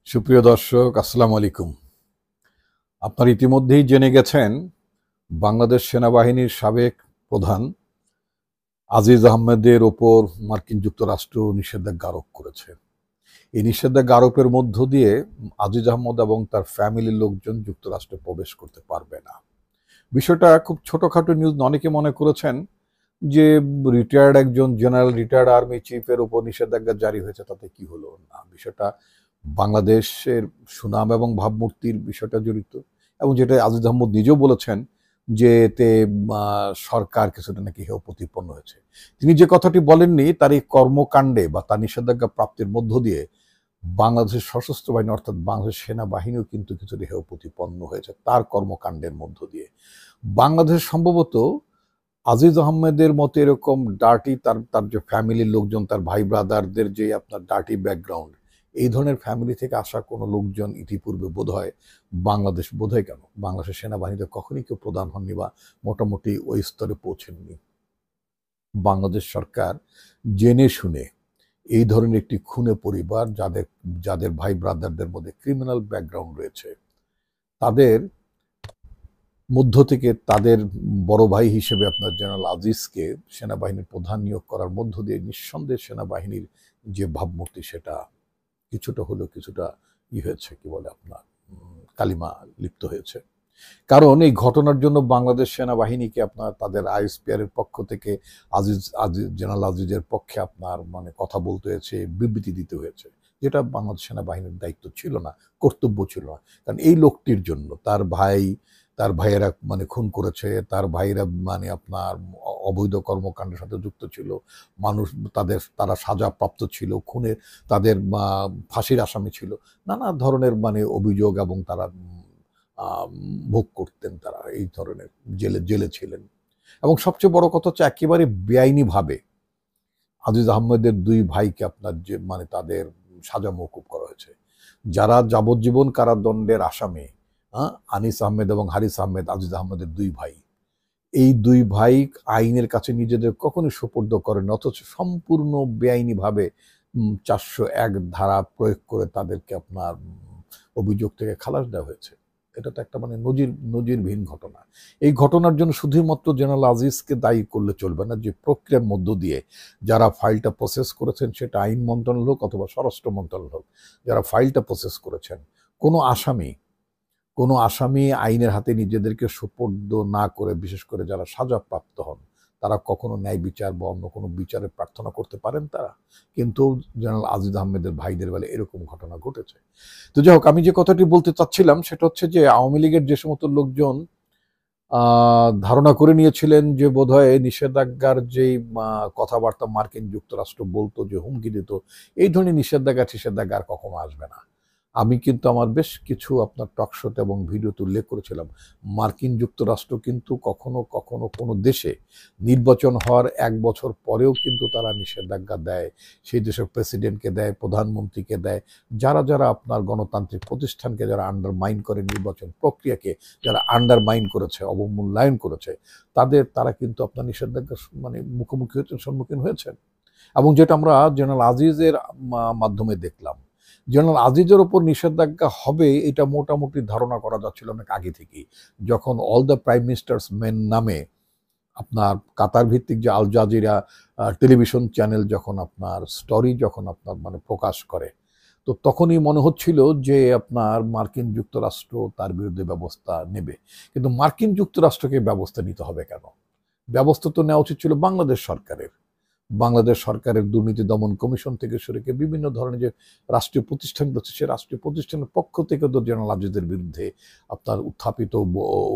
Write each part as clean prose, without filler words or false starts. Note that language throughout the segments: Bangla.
সুপ্রিয় দর্শক, আসসালামু আলাইকুম। আপনারা ইতিমধ্যেই জেনে গেছেন বাংলাদেশ সেনাবাহিনীর সাবেক প্রধান আজিজ আহমেদের ওপর মার্কিন যুক্তরাষ্ট্র নিষেধাজ্ঞা আরোপ করেছে। এই নিষেধাজ্ঞা আরোপের মধ্য দিয়ে আজিজ আহমদ এবং তার ফ্যামিলির লোকজন যুক্তরাষ্ট্রে প্রবেশ করতে পারবে না। বিষয়টা খুব ছোটখাটো নিউজ। অনেকে মনে করেছেন যে রিটায়ার্ড একজন জেনারেল, রিটায়ার্ড আর্মি চিফের উপর নিষেধাজ্ঞা জারি হয়েছে, তাতে কি হলো না। বিষয়টা বাংলাদেশের সুনাম এবং ভাবমূর্তির বিষয়টা জড়িত, এবং যেটা আজিজ আহমদ নিজেও বলেছেন যে এতে সরকার কিছুটা নাকি হেয় প্রতিপন্ন হয়েছে। তিনি যে কথাটি বলেননি, তার এই কর্মকাণ্ডে বা তার নিষেধাজ্ঞা প্রাপ্তির মধ্য দিয়ে বাংলাদেশের সশস্ত্র বাহিনী অর্থাৎ বাংলাদেশ সেনাবাহিনীও কিন্তু কিছুটা হেয় প্রতিপন্ন হয়েছে তার কর্মকাণ্ডের মধ্য দিয়ে। বাংলাদেশ সম্ভবত আজিজ আহমেদের মতো এরকম ডার্টি, তার তার যে ফ্যামিলির লোকজন, তার ভাই ব্রাদারদের যে আপনার ডার্টি ব্যাকগ্রাউন্ড, এই ধরনের ফ্যামিলি থেকে আসা কোনো লোকজন ইতিপূর্বে বোধহয় কেন বাংলাদেশের সেনাবাহিনীতে কখনই কেউ প্রধান হননি বা মোটামুটি ওই স্তরে পৌঁছেননি। বাংলাদেশ সরকার জেনে শুনে এই ধরনের একটি খুনে পরিবার, যাদের যাদের ভাই ব্রাদারদের মধ্যে ক্রিমিনাল ব্যাকগ্রাউন্ড রয়েছে, তাদের মধ্য থেকে তাদের বড় ভাই হিসেবে আপনার জেনারেল আজিজকে সেনাবাহিনীর প্রধান নিয়োগ করার মধ্য দিয়ে নিঃসন্দেহে সেনাবাহিনীর যে ভাবমূর্তি, সেটা কিছুটা হয়েছে, কি বলে আপনার কালিমা লিপ্ত হয়েছে। কারণ এই ঘটনার জন্য বাংলাদেশ সেনাবাহিনীকে আপনার তাদের আইএসপিআর এর পক্ষ থেকে আজিজ জেনারেল আজিজের পক্ষে আপনার কথা বলতে হয়েছে, বিবৃতি দিতে হয়েছে, যেটা বাংলাদেশ সেনাবাহিনীর দায়িত্ব ছিল না, কর্তব্য ছিল না। কারণ এই লোকটির জন্য তার ভাইয়েরা খুন করেছে, তার ভাইয়েরা আপনার অবৈধ কর্মকাণ্ডের সাথে যুক্ত ছিল, মানুষ তারা সাজাপ্রাপ্ত ছিল, খুনের তাদের ফাঁসির আসামি ছিল, নানা ধরনের অভিযোগ, এবং তারা ভোগ করতেন, তারা এই ধরনের জেলে ছিলেন। এবং সবচেয়ে বড় কথা হচ্ছে একেবারে বেআইনিভাবে আজিজ আহমেদের দুই ভাইকে আপনার যে তাদের সাজা মওকুফ করা হয়েছে। যারা যাবজ্জীবন কারাদণ্ডের আসামি, আনিস আহমেদ এবং হারিস আহমেদ, আজিজ আহমেদের দুই ভাই, এই দুই ভাই আইনের কাছে নিজেদের কখনোই সোপর্দ করেন, অথচ সম্পূর্ণ বেআইনিভাবে 401 ধারা প্রয়োগ করে তাদেরকে আপনার অভিযোগ থেকে খালাস দেওয়া হয়েছে। এটা তো একটা নজিরবিহীন ঘটনা। এই ঘটনার জন্য শুধুমাত্র জেনারেল আজিজকে দায়ী করলে চলবে না। যে প্রক্রিয়ার মধ্য দিয়ে যারা ফাইলটা প্রসেস করেছেন, সেটা আইন মন্ত্রণালয় হোক অথবা স্বরাষ্ট্র মন্ত্রণালয় হোক, যারা ফাইলটা প্রসেস করেছেন, কোনো আসামি আইনের হাতে নিজেদেরকে সুপর্দ না করে, বিশেষ করে যারা সাজাপ্রাপ্ত হন, তারা কখনো ন্যায় বিচার বা অন্য কোনো বিচারের প্রার্থনা করতে পারেন তারা। কিন্তু জেনারেল আজিজ আহমেদের ভাইদের বেলা এরকম ঘটনা ঘটেছে। তো যাই হোক, আমি যে কথাটি বলতে চাচ্ছিলাম সেটা হচ্ছে যে আওয়ামী লীগের যে সমস্ত লোকজন ধারণা করে নিয়েছিলেন যে বোধহয় নিষেধাজ্ঞার যেই কথাবার্তা মার্কিন যুক্তরাষ্ট্র বলতো, যে হুমকি দিত, এই ধরনের নিষেধাজ্ঞা আর কখনো আসবে না। আমি কিন্তু আমার বেশ কিছু আপনার টকশোতে এবং ভিডিওতে উল্লেখ করেছিলাম, মার্কিন যুক্তরাষ্ট্র কিন্তু কখনো কখনো কোনো দেশে নির্বাচন হওয়ার 1 বছর পরেও কিন্তু তারা নিষেধাজ্ঞা দেয়, সেই দেশের প্রেসিডেন্টকে দেয়, প্রধানমন্ত্রীকে দেয়, যারা আপনার গণতান্ত্রিক প্রতিষ্ঠানকে যারা আন্ডারমাইন করে, নির্বাচন প্রক্রিয়াকে যারা আন্ডারমাইন করেছে, অবমূল্যায়ন করেছে, তারা কিন্তু আপনার নিষেধাজ্ঞার মুখোমুখি হয়েছেন, সম্মুখীন হয়েছেন। এবং যেটা আমরা জেনারেল আজিজের মাধ্যমে দেখলাম, জেনারেল আজিজের ওপর নিষেধাজ্ঞা হবে এটা মোটামুটি ধারণা করা যাচ্ছিল অনেক আগে থেকেই। যখন all the prime ministers main নামে আপনার কাতার ভিত্তিক যে আল জাজিরা টেলিভিশন চ্যানেল যখন আপনার স্টোরি আপনার প্রকাশ করে, তো তখনই মনে হচ্ছিল যে আপনার মার্কিন যুক্তরাষ্ট্র তার বিরুদ্ধে ব্যবস্থা নেবে। কিন্তু মার্কিন যুক্তরাষ্ট্রকে ব্যবস্থা নিতে হবে কেন? ব্যবস্থা তো নেওয়া উচিত ছিল বাংলাদেশ সরকারের দুর্নীতি দমন কমিশন থেকে শুরু করে বিভিন্ন ধরনের যে রাষ্ট্রীয় প্রতিষ্ঠান রয়েছে, সে রাষ্ট্রীয় প্রতিষ্ঠানের পক্ষ থেকে তো জেনারেল আজিজের বিরুদ্ধে আপনার উত্থাপিত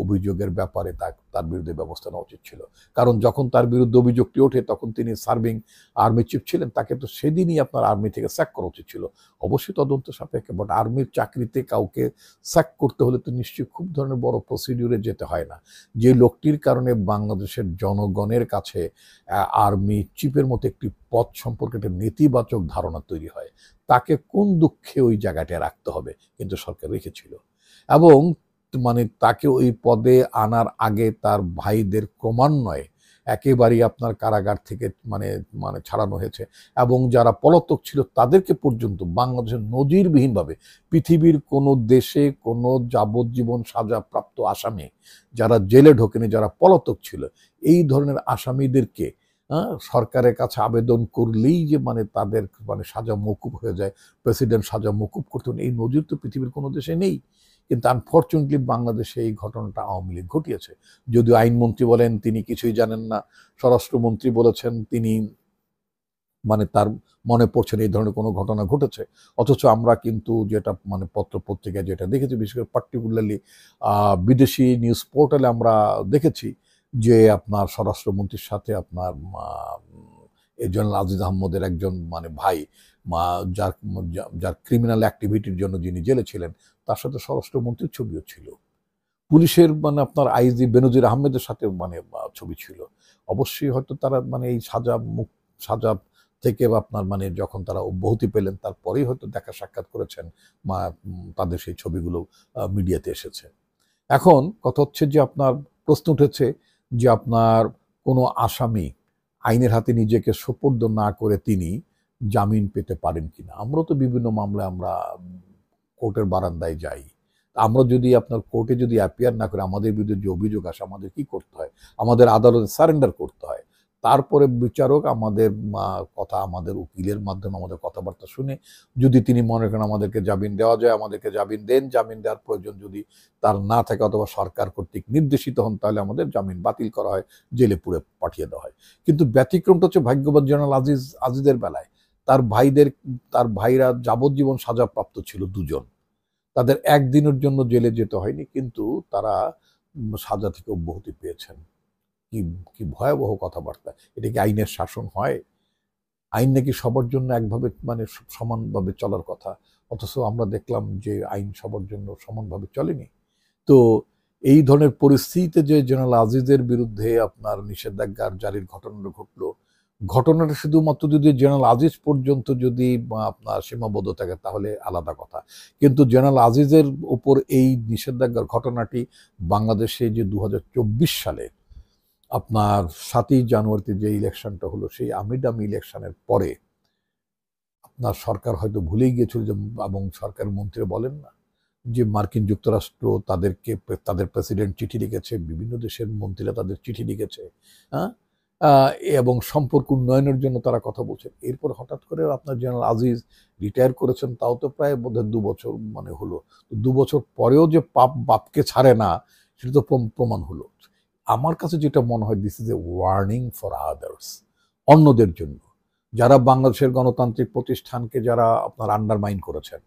অভিযোগের ব্যাপারে তার বিরুদ্ধে ব্যবস্থা নেওয়া উচিত ছিল। কারণ যখন তার বিরুদ্ধে অভিযোগটি ওঠে, তখন তিনি সার্ভিং আর্মি চিফ ছিলেন, তাকে তো সেদিনই আপনার আর্মি থেকে স্যাক করা উচিত ছিল, অবশ্যই তদন্ত সাপেক্ষে। বাট আর্মির চাকরিতে কাউকে স্যাক করতে হলে তো নিশ্চয়ই খুব ধরনের বড় প্রসিডিউরে যেতে হয় না। যে লোকটির কারণে বাংলাদেশের জনগণের কাছে আর্মি চিফের মতো একটি পদ সম্পর্কে একটা নেতিবাচক ধারণা তৈরি হয়, তাকে কোন দুঃখে ওই জায়গাটায় রাখতে হবে, কিন্তু সরকার রেখেছিল। এবং তাকে ওই পদে আনার আগে তার ভাইদের ক্রমান্বয়ে একেবারেই আপনার কারাগার থেকে মানে মানে ছাড়ানো হয়েছে, এবং যারা পলাতক ছিল তাদেরকে পর্যন্ত বাংলাদেশের নজিরবিহীনভাবে পৃথিবীর কোনো দেশে কোনো যাবজ্জীবন সাজাপ্রাপ্ত আসামি যারা জেলে ঢোকেনি, যারা পলাতক ছিল, এই ধরনের আসামিদেরকে সরকারের কাছে আবেদন করলেই যে মানে তাদের মানে সাজা মওকুফ হয়ে যায়, প্রেসিডেন্ট সাজা মওকুফ করতেন, এই নজির তো পৃথিবীর কোনো দেশে নেই। কিন্তু আনফর্চুনেটলি বাংলাদেশে এই ঘটনাটা আওয়ামী লীগ ঘটিয়েছে। যদিও আইনমন্ত্রী বলেন তিনি কিছুই জানেন না, স্বরাষ্ট্রমন্ত্রী বলেছেন তিনি মানে তার মনে পড়ছে না এই ধরনের কোনো ঘটনা ঘটেছে, অথচ আমরা কিন্তু যেটা মানে পত্র পত্রিকায় যেটা দেখেছি, বিশেষ করে পার্টিকুলারলি বিদেশি নিউজ পোর্টালে আমরা দেখেছি যে আপনার স্বরাষ্ট্রমন্ত্রীর সাথে আপনার এই জেনারেল আজিজ আহমদের একজন মানে ভাই যার যার ক্রিমিনাল অ্যাক্টিভিটির জন্য যিনি জেলে ছিলেন, তার সাথে স্বরাষ্ট্রমন্ত্রীর ছবিও ছিল, পুলিশের মানে আপনার আইজি বেনজির আহমেদের সাথে মানে ছবি ছিল। অবশ্যই হয়তো তারা মানে এই সাজা থেকে আপনার মানে যখন তারা অব্যাহতি পেলেন তারপরেই হয়তো দেখা সাক্ষাৎ করেছেন, তাদের সেই ছবিগুলো মিডিয়াতে এসেছে। এখন কথা হচ্ছে যে আপনার প্রশ্ন উঠেছে যে আপনার কোনো আসামি আইনের হাতে নিজেকে সোপর্দ না করে তিনি জামিন পেতে পারেন কিনা। আমরা তো বিভিন্ন মামলায় আমরা কোর্টের বারান্দায় যাই, আমরা যদি আপনার কোর্টে যদি অ্যাপিয়ার না করে আমাদের বিরুদ্ধে যে অভিযোগ আসে আমাদের কি করতে হয়, আমাদের আদালতে সারেন্ডার করতে হয়, তারপরে বিচারক আমাদের কথা আমাদের উকিলের মাধ্যমে আমাদের কথাবার্তা শুনে যদি তিনি মনে করেন আমাদেরকে জামিন দেওয়া যায় আমাদেরকে জামিন দেন, জামিন দেওয়ার প্রয়োজন যদি তার না থাকে অথবা সরকার কর্তৃক নির্দেশিত হন তাহলে আমাদের জামিন বাতিল করা হয়, জেলে পুরে পাঠিয়ে দেওয়া হয়। কিন্তু ব্যতিক্রমটা হচ্ছে ভাগ্যবান জেনারেল আজিজের বেলায় তার ভাইরা যাবজ্জীবন সাজাপ্রাপ্ত ছিল দুজন, তাদের একদিনের জন্য জেলে যেতে হয়নি, কিন্তু তারা সাজা থেকে অব্যাহতি পেয়েছেন। কি কি ভয়াবহ কথাবার্তা! এটা কি আইনের শাসন হয়? আইন নাকি সবার জন্য একভাবে মানে সমানভাবে চলার কথা, অথচ আমরা দেখলাম যে আইন সবার জন্য সমানভাবে চলেনি। তো এই ধরনের পরিস্থিতিতে যে জেনারেল আজিজের বিরুদ্ধে আপনার নিষেধাজ্ঞা জারির ঘটনাটা ঘটলো, ঘটনাটা শুধুমাত্র যদি জেনারেল আজিজ পর্যন্ত যদি আপনার সীমাবদ্ধ থাকে তাহলে আলাদা কথা, কিন্তু জেনারেল আজিজের উপর এই নিষেধাজ্ঞার ঘটনাটি বাংলাদেশে যে 2024 সালে আপনার 7ই জানুয়ারিতে যে ইলেকশনটা হলো, সেই আমিডামি ইলেকশনের পরে আপনার সরকার হয়তো ভুলেই গিয়েছিল যে, এবং সরকারের মন্ত্রী বলেন না যে মার্কিন যুক্তরাষ্ট্র তাদের প্রেসিডেন্ট চিঠি লিখেছে, বিভিন্ন দেশের মন্ত্রীরা তাদের চিঠি লিখেছে, হ্যাঁ, এবং সম্পর্ক উন্নয়নের জন্য তারা কথা বলছেন। এরপর হঠাৎ করে আপনার জেনারেল আজিজ রিটায়ার করেছেন, তাও তো প্রায় বোধহয় 2 বছর মানে হলো। 2 বছর পরেও যে বাপকে ছাড়ে না সেটা তো প্রমাণ হলো। আমার কাছে যেটা মনে হয়, this is a warning for others, অন্যদের জন্য, যারা বাংলাদেশের গণতান্ত্রিক প্রতিষ্ঠানকে যারা আপনার আন্ডারমাইন করেছেন,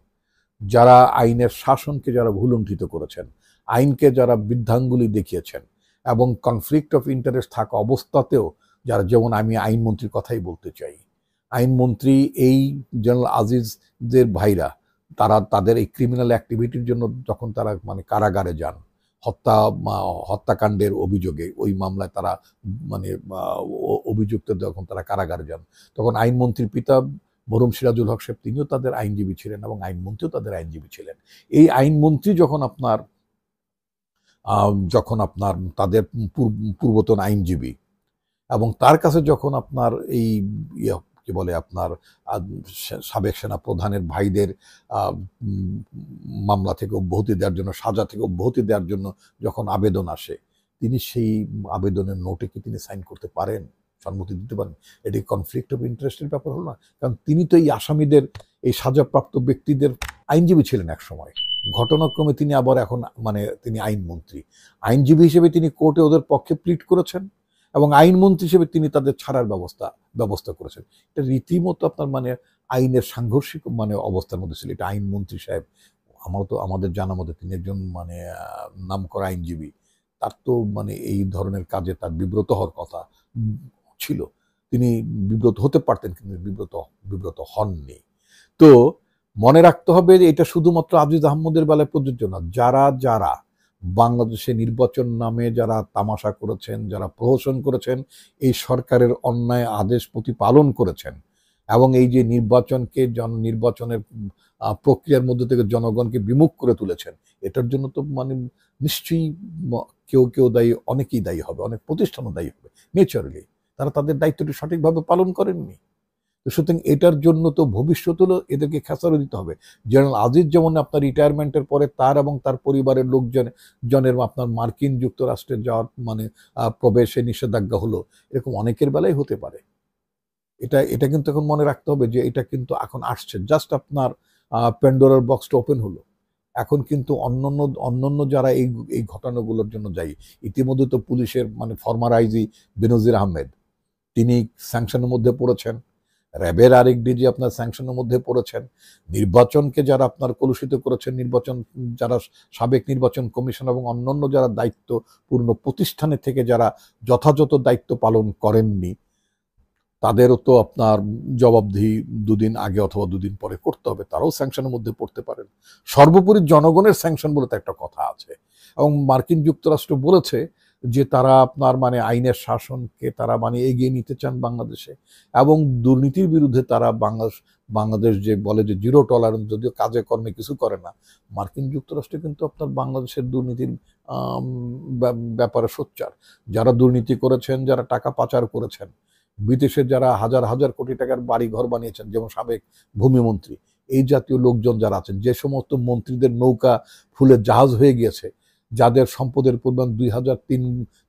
যারা আইনের শাসনকে যারা ভুলুণ্ঠিত করেছেন, আইনকে যারা বৃদ্ধাঙ্গুলি দেখিয়েছেন, এবং কনফ্লিক্ট অফ ইন্টারেস্ট থাকা অবস্থাতেও যারা, যেমন আমি আইনমন্ত্রীর কথাই বলতে চাই, আইনমন্ত্রী এই জেনারেল আজিজদের ভাইরা তাদের এই ক্রিমিনাল অ্যাক্টিভিটির জন্য যখন তারা মানে কারাগারে যান, হত্যাকাণ্ডের অভিযোগে ওই মামলায় তারা মানে অভিযুক্ত যখন তারা কারাগারে যান, তখন আইনমন্ত্রীর পিতা মরহুম সিরাজুল হক সাহেব তিনিও তাদের আইনজীবী ছিলেন এবং আইনমন্ত্রীও তাদের আইনজীবী ছিলেন। এই আইনমন্ত্রী যখন আপনার তাদের পূর্বতন আইনজীবী, এবং তার কাছে যখন আপনার এই কি বলে আপনার সাবেক সেনা প্রধানের ভাইদের মামলা থেকে অব্যাহতি দেওয়ার জন্য, সাজা থেকে অব্যাহতি দেওয়ার জন্য যখন আবেদন আসে, তিনি সেই আবেদনের নোটে কি তিনি সাইন করতে পারেন, সম্মতি দিতে পারেন? এটি কনফ্লিক্ট অফ ইন্টারেস্টের ব্যাপার হলো না? কারণ তিনি তো এই আসামিদের, এই সাজাপ্রাপ্ত ব্যক্তিদের আইনজীবী ছিলেন এক সময়, ঘটনাক্রমে তিনি আবার এখন মানে তিনি আইনমন্ত্রী, আইনজীবী হিসেবে তিনি কোর্টে ওদের পক্ষে প্লিড করেছেন এবং আইনমন্ত্রী হিসেবে তিনি তাদের ছাড়ার ব্যবস্থা করেছেন। এটা রীতিমতো আপনার মানে আইনের সাংঘর্ষিক মানে অবস্থার মধ্যে ছিল। এটা আইনমন্ত্রী সাহেব, আমাদের জানা মতে তিনি একজন মানে নামকরা আইনজীবী, তার তো মানে এই ধরনের কাজে তার বিব্রত হওয়ার কথা ছিল, তিনি বিব্রত হতে পারতেন কিন্তু বিব্রত হননি। তো মনে রাখতে হবে যে এটা শুধুমাত্র আজিজ আহমদের বেলায় প্রযোজ্য না, যারা বাংলাদেশে নির্বাচন নামে যারা তামাশা করেছেন, যারা প্রহসন করেছেন, এই সরকারের অন্যায় আদেশ প্রতিপালন করেছেন, এবং এই যে নির্বাচনকে নির্বাচনের প্রক্রিয়ার মধ্যে থেকে জনগণকে বিমুখ করে তুলেছেন, এটার জন্য তো মানে নিশ্চয়ই কেউ কেউ দায়ী, অনেকেই দায়ী হবে, অনেক প্রতিষ্ঠানও দায়ী হবে নেচারালি। তারা তাদের দায়িত্বটি সঠিকভাবে পালন করেননি। তো সুতরাং এটার জন্য তো ভবিষ্যতেও এদেরকে খেসারত দিতে হবে। জেনারেল আজিজ যেমন আপনার রিটায়ারমেন্টের পরে তার এবং তার পরিবারের জনের আপনার মার্কিন যুক্তরাষ্ট্রে যাওয়ার মানে প্রবেশে নিষেধাজ্ঞা হলো, এরকম অনেকের বেলায় হতে পারে। এটা এটা কিন্তু এখন মনে রাখতে হবে যে এটা কিন্তু এখন আসছে, জাস্ট আপনার প্যান্ডোরার বক্সটা ওপেন হলো। এখন কিন্তু অন্যান্য যারা এই ঘটনাগুলোর জন্য দায়ী, ইতিমধ্যে তো পুলিশের মানে ফর্মার আইজি বেনজির আহমেদ তিনি স্যাংশনের মধ্যে পড়েছেন, র্যাবের আরেক ডিজি আপনার স্যাংশনের মধ্যে পড়েছেন, নির্বাচনকে যারা আপনার কলুষিত করেছেন, যারা সাবেক নির্বাচন কমিশন এবং অন্যান্য যারা দায়িত্বপূর্ণ প্রতিষ্ঠানে থেকে যারা যথাযথ দায়িত্ব পালন করেননি, তাদেরও তো আপনার জবাবদিহি দুদিন আগে অথবা দুদিন পরে করতে হবে, তারাও স্যাংশনের মধ্যে পড়তে পারেন। সর্বোপরি জনগণের স্যাংশন বলে তো একটা কথা আছে, এবং মার্কিন যুক্তরাষ্ট্র বলেছে যে তারা আপনার মানে আইনের শাসনকে তারা মানে এগিয়ে নিতে চান বাংলাদেশে, এবং দুর্নীতির বিরুদ্ধে তারা বাংলাদেশ যে বলে যে জিরো টলারেন্স, যদিও কাজে কর্মে কিছু করে না, মার্কিন যুক্তরাষ্ট্র কিন্তু আপনার বাংলাদেশের দুর্নীতির ব্যাপারে সোচ্চার। যারা দুর্নীতি করেছেন, যারা টাকা পাচার করেছেন, বিদেশে যারা হাজার হাজার কোটি টাকার বাড়ি ঘর বানিয়েছেন, যেমন সাবেক ভূমিমন্ত্রী, এই জাতীয় লোকজন যারা আছেন, যে সমস্ত মন্ত্রীদের নৌকা ফুলের জাহাজ হয়ে গিয়েছে, যাদের সম্পদের পরিমাণ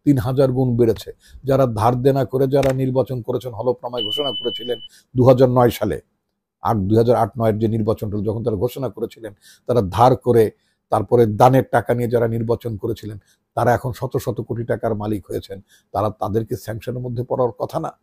3,000 গুণ বেড়েছে, যারা ধার দেনা করে যারা নির্বাচন করেছেন, হলফনামায় ঘোষণা করেছিলেন 2009 সালে, 2008-9 যে নির্বাচনটা যখন তারা ঘোষণা করেছিলেন, তারা ধার করে তারপরে দানের টাকা নিয়ে যারা নির্বাচন করেছিলেন, তারা এখন শত শত কোটি টাকার মালিক হয়েছেন, তাদেরকে স্যাংশনের মধ্যে পড়ার কথা না।